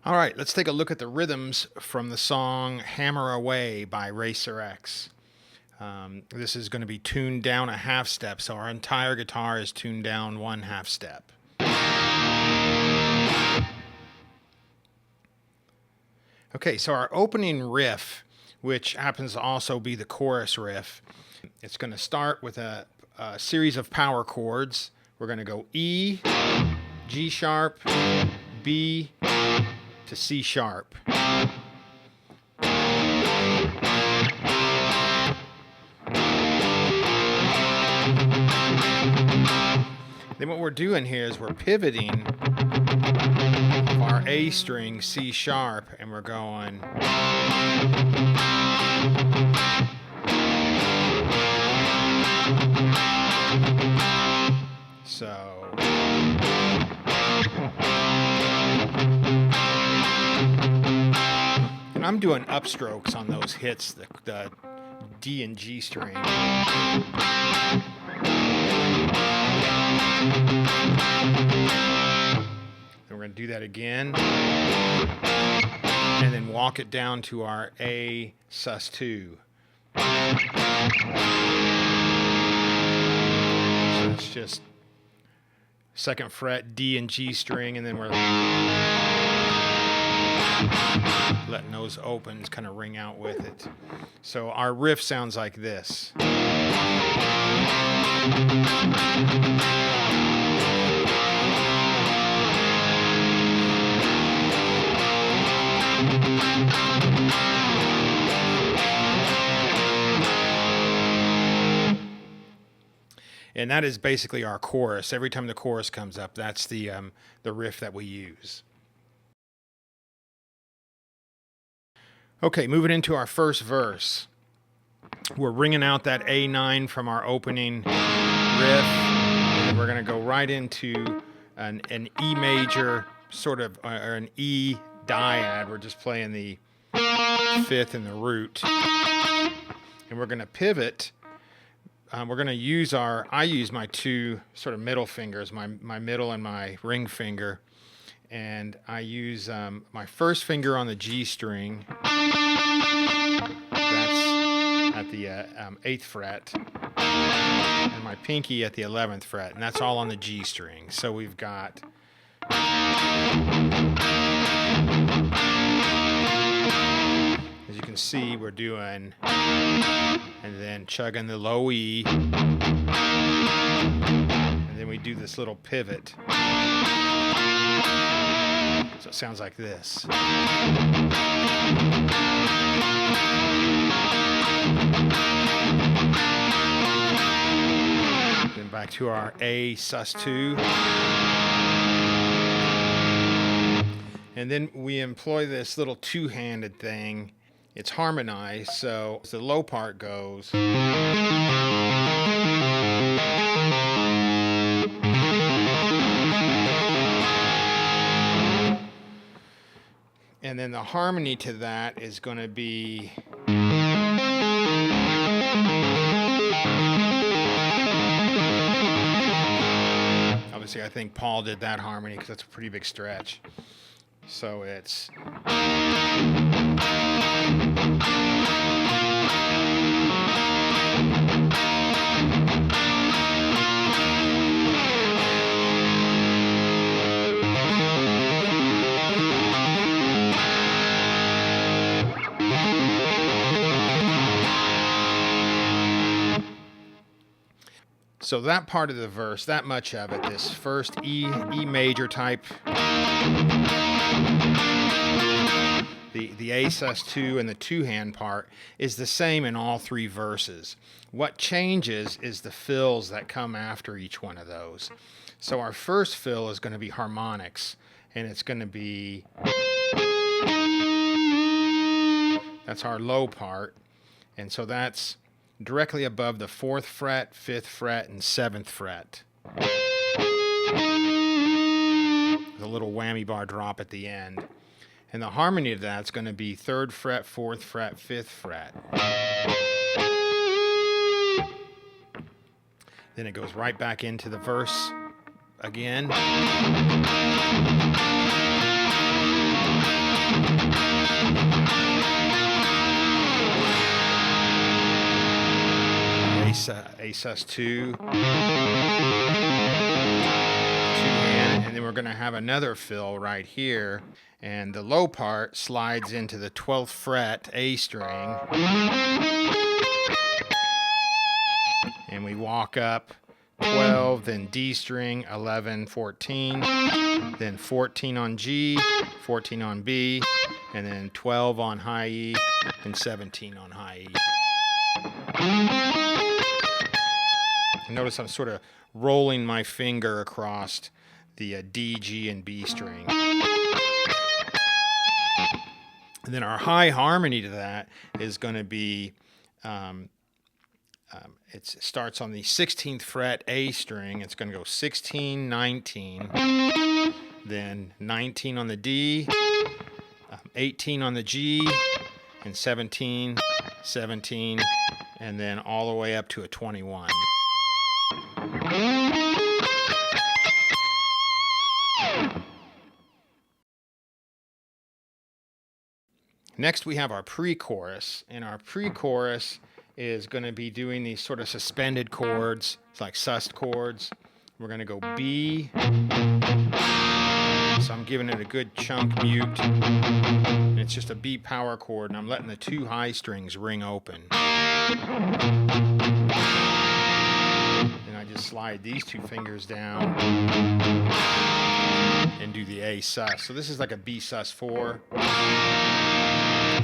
All right, let's take a look at the rhythms from the song Hammer Away by Racer X. This is going to be tuned down a half step, so our entire guitar is tuned down one half step. Okay, so our opening riff, which happens to also be the chorus riff, it's going to start with a series of power chords. We're going to go E, G sharp, B, to C sharp. Then what we're doing here is we're pivoting our A string C sharp and we're going so and I'm doing upstrokes on those hits, the D and G string. Then we're going to do that again. And then walk it down to our A sus2. So it's just second fret, D and G string, and then we're letting those opens kind of ring out with it. So our riff sounds like this. And that is basically our chorus. Every time the chorus comes up, that's the riff that we use. Okay, moving into our first verse. We're ringing out that A9 from our opening riff, and we're going to go right into an E major, sort of, or an E dyad. We're just playing the fifth and the root. And we're going to pivot. We're going to use I use my two sort of middle fingers, my middle and my ring finger. And I use my first finger on the G string. That's at the 8th fret. And my pinky at the 11th fret. And that's all on the G string. So we've got... As you can see, we're doing... And then chugging the low E. And then we do this little pivot. So it sounds like this. Then back to our A sus2. And then we employ this little two-handed thing. It's harmonized, so the low part goes. And then the harmony to that is going to be... Obviously, I think Paul did that harmony because that's a pretty big stretch. So it's... So that part of the verse, that much of it, this first E major type, the A sus2 and the two-hand part is the same in all three verses. What changes is the fills that come after each one of those. So our first fill is going to be harmonics, and it's going to be, that's our low part, and so that's directly above the 4th fret, 5th fret, and 7th fret. With a little whammy bar drop at the end. And the harmony of that's going to be 3rd fret, 4th fret, 5th fret. Then it goes right back into the verse again. A sus2, two-hand, and then we're going to have another fill right here, and the low part slides into the 12th fret A string, and we walk up 12, then D string, 11, 14, then 14 on G, 14 on B, and then 12 on high E, and 17 on high E. Notice I'm sort of rolling my finger across the D, G, and B string. And then our high harmony to that is going to be, it starts on the 16th fret A string. It's going to go 16, 19, then 19 on the D, 18 on the G, and 17, 17, and then all the way up to a 21. Next we have our pre-chorus, and our pre-chorus is going to be doing these sort of suspended chords. It's like sus chords. We're going to go B, so I'm giving it a good chunk mute, and it's just a B power chord, and I'm letting the two high strings ring open. And I just slide these two fingers down and do the A sus. So this is like a B sus4,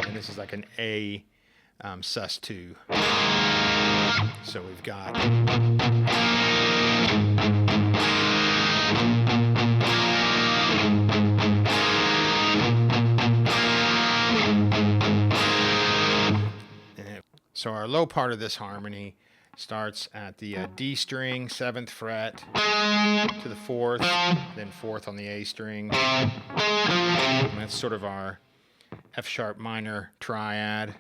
and this is like an A sus2. So we've got so our low part of this harmony starts at the D string, 7th fret, to the 4th, then 4th on the A string. And that's sort of our F sharp minor triad.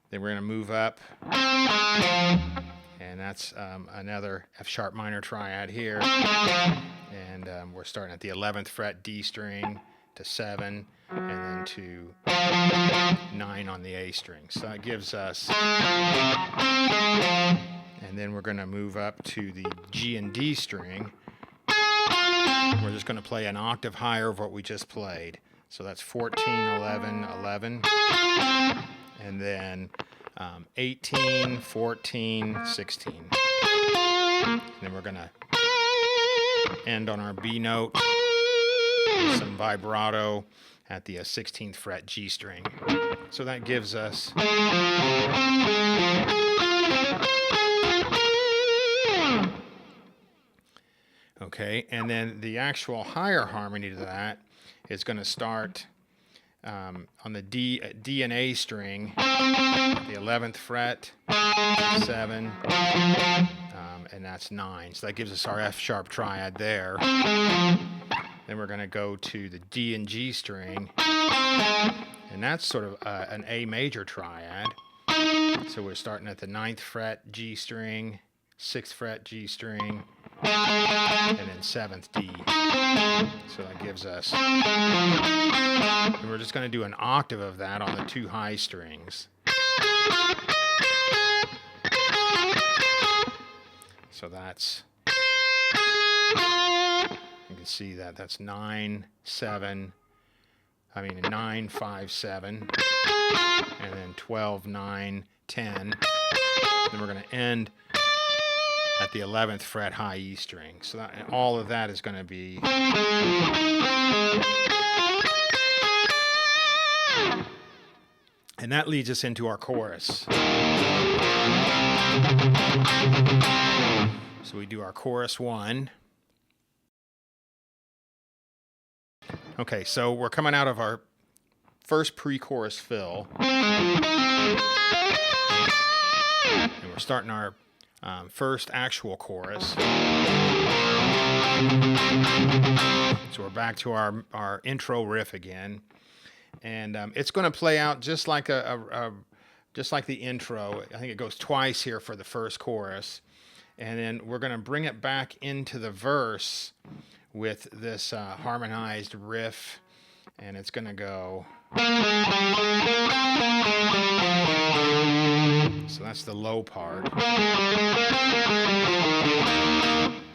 Then we're going to move up, and that's another F sharp minor triad here. And we're starting at the 11th fret D string to 7, and then to 9 on the A string. So that gives us, and then we're going to move up to the G and D string. We're just going to play an octave higher of what we just played. So that's 14, 11, 11, and then 18, 14, 16. And then we're going to end on our B note with some vibrato at the 16th fret G string. So that gives us okay, and then the actual higher harmony to that is going to start on the D and A string, the 11th fret, 7, and that's 9. So that gives us our F sharp triad there. Then we're going to go to the D and G string, and that's sort of an A major triad. So we're starting at the 9th fret G string, 6th fret G string, and then 7th D. So that gives us, and we're just going to do an octave of that on the two high strings. So that's, you can see that that's 9, 7, 9, 5, 7, and then 12, 9, 10. Then we're going to end at the 11th fret high E string. So that, all of that is going to be, and that leads us into our chorus. So we do our chorus 1. Okay, so we're coming out of our first pre-chorus fill, and we're starting our first actual chorus. So we're back to our intro riff again, and it's going to play out just like just like the intro. I think it goes twice here for the first chorus, and then we're going to bring it back into the verse with this harmonized riff and it's going to go. So that's the low part.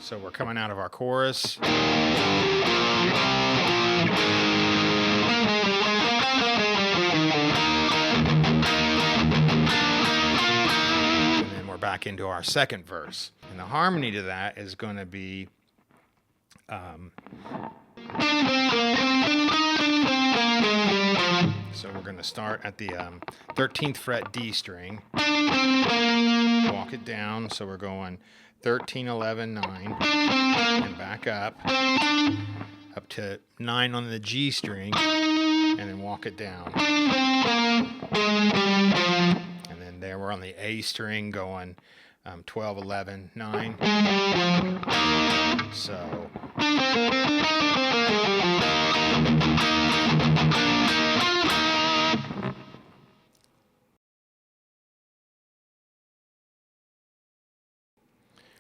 So we're coming out of our chorus. And then we're back into our second verse. And the harmony to that is going to be so we're going to start at the 13th fret D string, walk it down, so we're going 13, 11, 9, and back up to 9 on the G string, and then walk it down. And then there we're on the A string going 12, 11, 9. So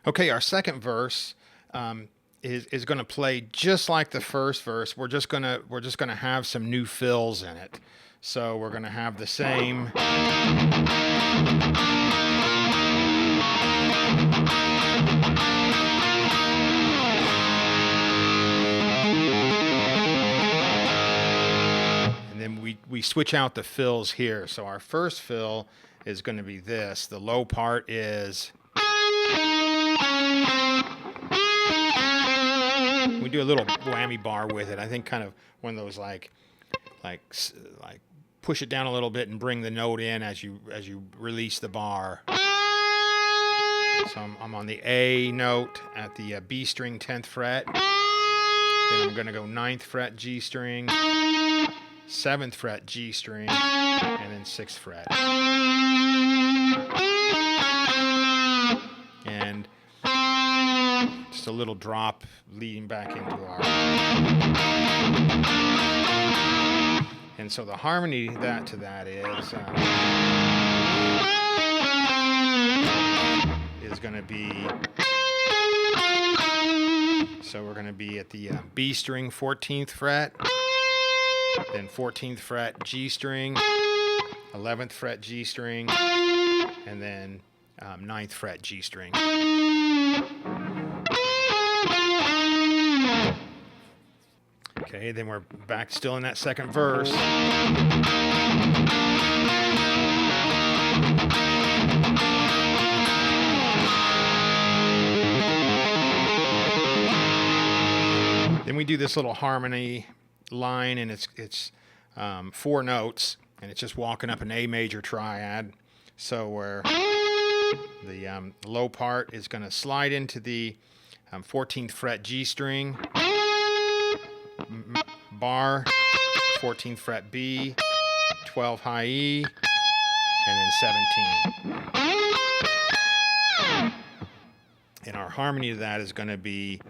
okay, our second verse is going to play just like the first verse. We're just gonna have some new fills in it. So we're going to have the same. And then we switch out the fills here. So our first fill is going to be this. The low part is. We do a little whammy bar with it. I think kind of one of those like push it down a little bit and bring the note in as you release the bar. So I'm on the A note at the B string 10th fret. Then I'm going to go 9th fret G string, 7th fret G string, and then 6th fret. And just a little drop leading back into our. And so the harmony to that is going to be. So we're going to be at the B string 14th fret, then 14th fret G string, 11th fret G string, and then 9th fret G string. Okay, then we're back still in that second verse. Then we do this little harmony line, and it's 4 notes, and it's just walking up an A major triad. So where the low part is going to slide into the 14th fret G string, bar, 14th fret B, 12 high E, and then 17. And our harmony to that is going to be,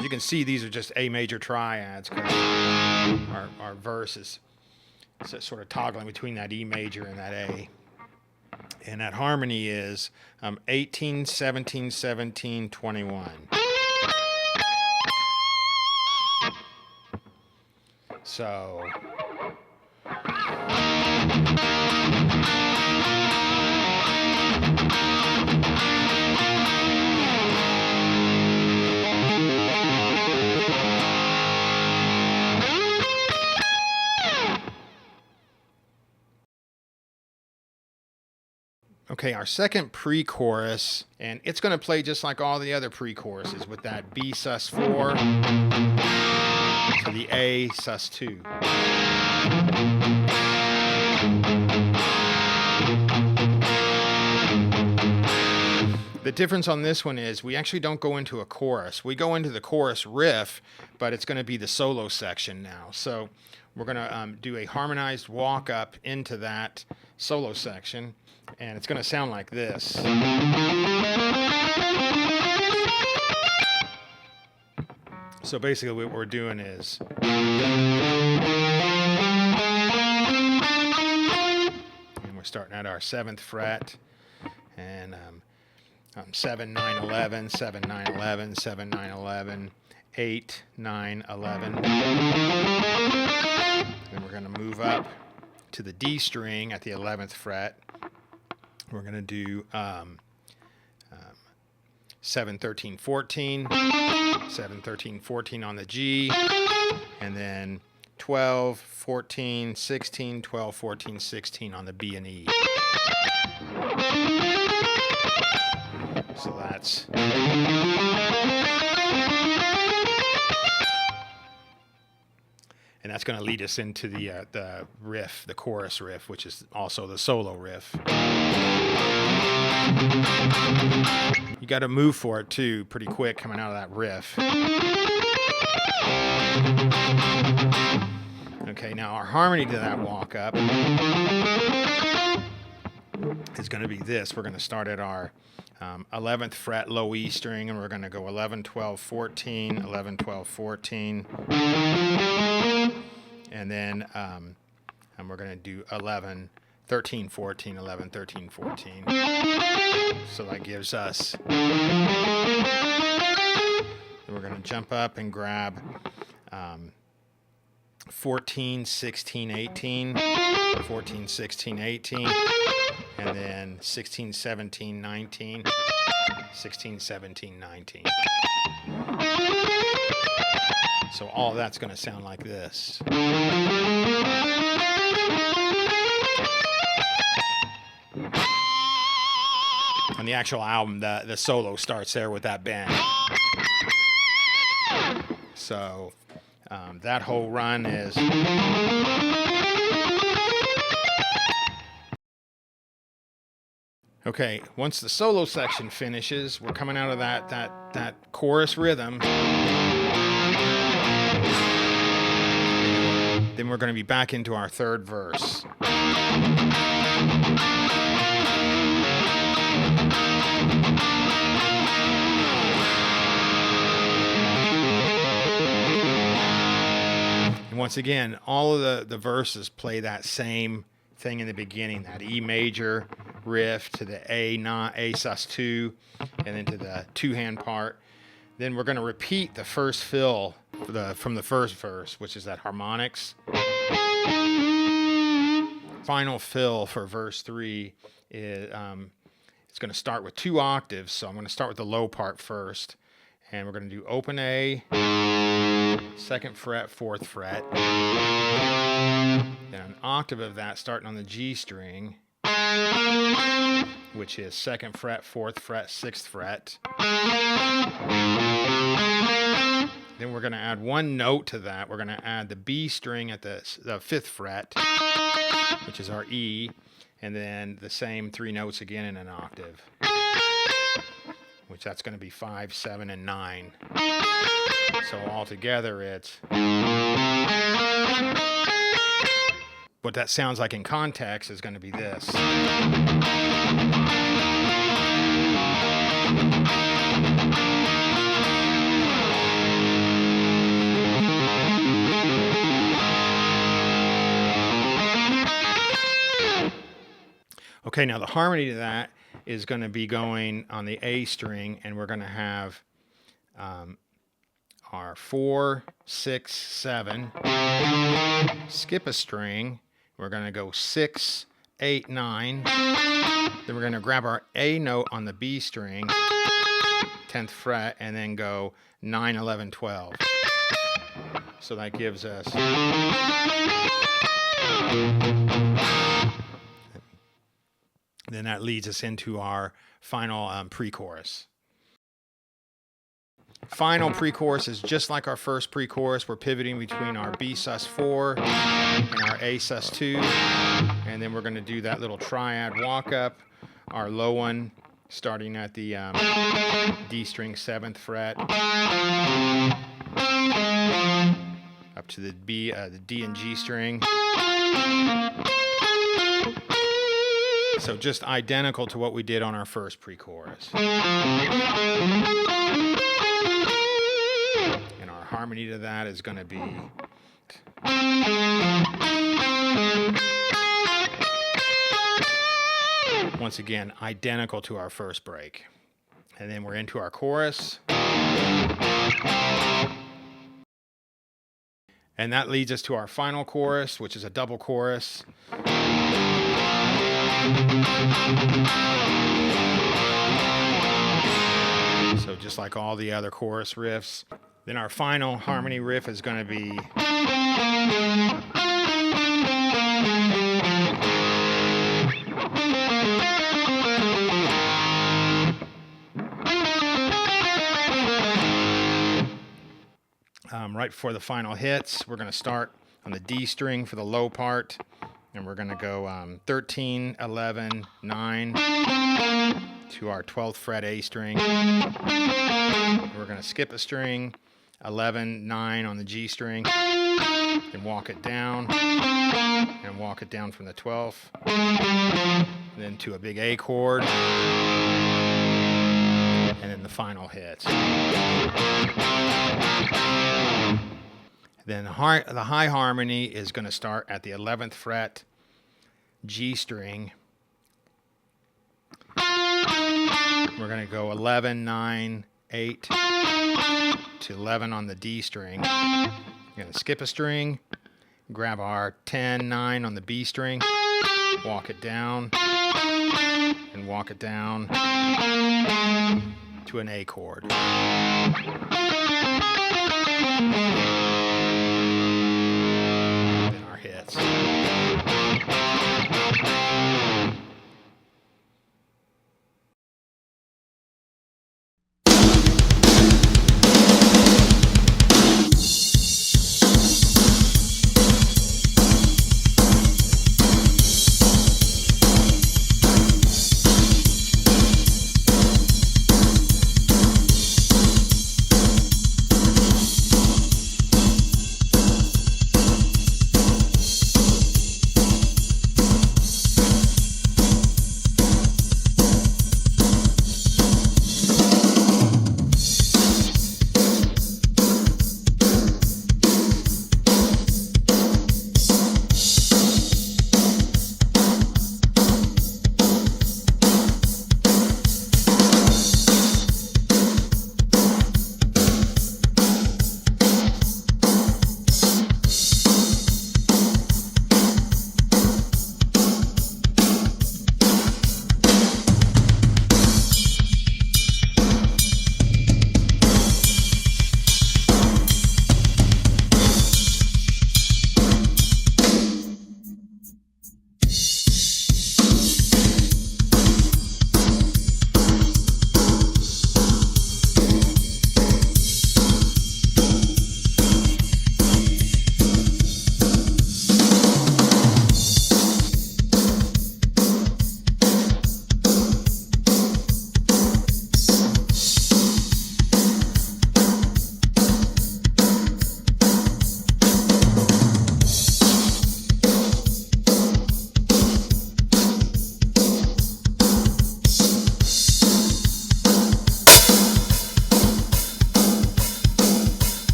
you can see these are just A major triads because our verse is sort of toggling between that E major and that A. And that harmony is 18, 17, 17, 21. So okay, our second pre-chorus, and it's going to play just like all the other pre-choruses with that B sus4 to the A sus2. The difference on this one is we actually don't go into a chorus. We go into the chorus riff, but it's going to be the solo section now. So we're going to do a harmonized walk up into that solo section, and it's going to sound like this. So basically what we're doing is and we're starting at our 7th fret, and 7, 9, 11, 7, 9, 11, 7, 9, 11, 8, 9, 11. Then we're going to move up to the D string at the 11th fret. We're going to do 7, 13, 14, 7, 13, 14 on the G, and then 12, 14, 16, 12, 14, 16 on the B and E. So that's... And that's going to lead us into the riff, the chorus riff, which is also the solo riff. You got to move for it too, pretty quick coming out of that riff. Okay, now our harmony to that walk up is going to be this. We're going to start at our 11th fret low E string, and we're going to go 11, 12, 14, 11, 12, 14. And then and we're going to do 11, 13, 14, 11, 13, 14. So that gives us... We're going to jump up and grab 14, 16, 18, 14, 16, 18, and then 16, 17, 19, 16, 17, 19. So all of that's going to sound like this. On the actual album, the solo starts there with that bend. So that whole run is... Okay, once the solo section finishes, we're coming out of that chorus rhythm. Then we're going to be back into our third verse. And once again, all of the verses play that same thing in the beginning, that E major riff to the A sus2, and then to the two-hand part. Then we're going to repeat the first fill from the first verse, which is that harmonics. Final fill for verse 3 is it's going to start with 2 octaves, so I'm going to start with the low part first, and we're going to do open A, 2nd fret, 4th fret, then an octave of that starting on the G string, which is 2nd fret, 4th fret, 6th fret. Then we're going to add 1 note to that. We're going to add the B string at the 5th fret, which is our E, and then the same 3 notes again in an octave, which that's going to be 5, 7, and 9. So altogether it's... What that sounds like in context is going to be this. Okay, now the harmony to that is going to be going on the A string, and we're going to have our 4, 6, 7, skip a string. We're going to go 6, 8, 9. Then we're going to grab our A note on the B string, 10th fret, and then go 9, 11, 12. So that gives us... Then that leads us into our final pre-chorus. Final pre-chorus is just like our first pre-chorus. We're pivoting between our B sus4 and our A sus2, and then we're going to do that little triad walk up, our low one starting at the D string 7th fret, up to the B, the D and G string. So just identical to what we did on our first pre-chorus. And our harmony to that is going to be... Once again, identical to our first break. And then we're into our chorus. And that leads us to our final chorus, which is a double chorus. So just like all the other chorus riffs. Then our final harmony riff is going to be right before the final hits. We're going to start on the D string for the low part, and we're going to go 13, 11, 9 to our 12th fret A string. We're going to skip a string, 11, 9 on the G string, then walk it down, and walk it down from the 12th, then to a big A chord, and then the final hit. Then the high harmony is going to start at the 11th fret G string. We're going to go 11, 9, 8 to 11 on the D string. We're going to skip a string, grab our 10, 9 on the B string, walk it down, and walk it down to an A chord.